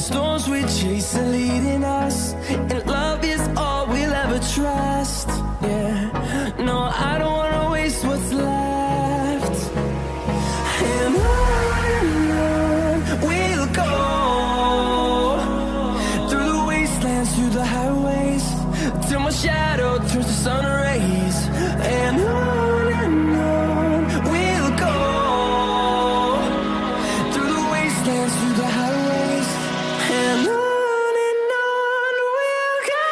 storms we chase are leading us, and love is all we'll ever trust. Yeah, no, I don't wanna waste what's left. And on we'll go, through the wastelands, through the highways, till my shadow turns to sun rays. And on we'll go, through the wastelands, through the highways, and on we'll go.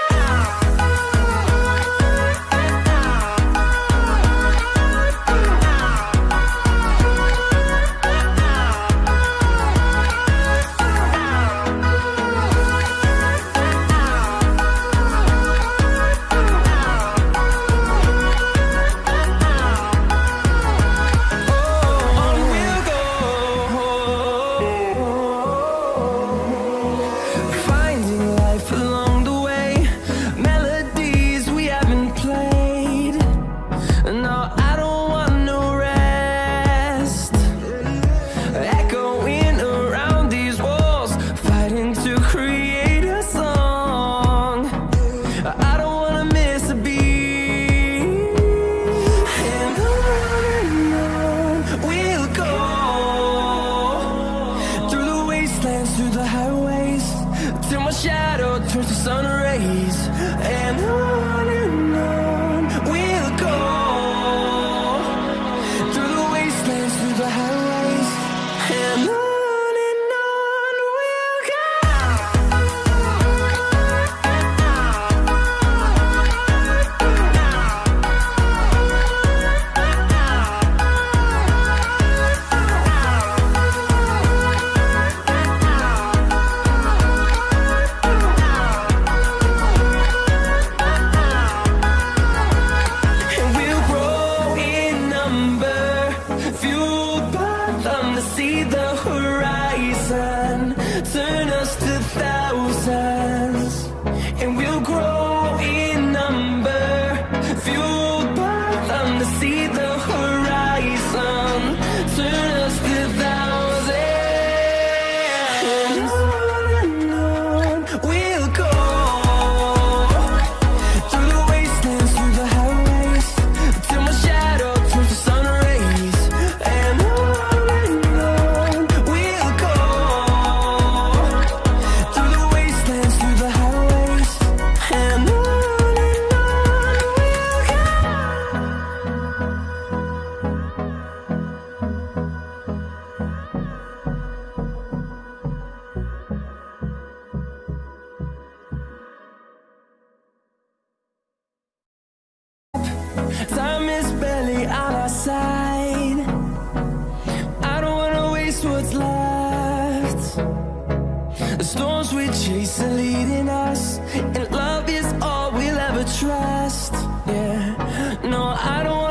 Through the highways, till my shadow turns to sun rays. And on we'll go, through the wastelands, through the highways, and on we'll go. See the horizon, turn us to thousands, and we'll grow in number, fueled by them to see the horizon, turn us to thousands. And on we'll go, through the wastelands, through the highways, till my shadow turns to sun rays. And time is barely on our side. I don't wanna waste what's left. The storms we chase are leading us, and love is all we'll ever trust. Yeah, no, I don't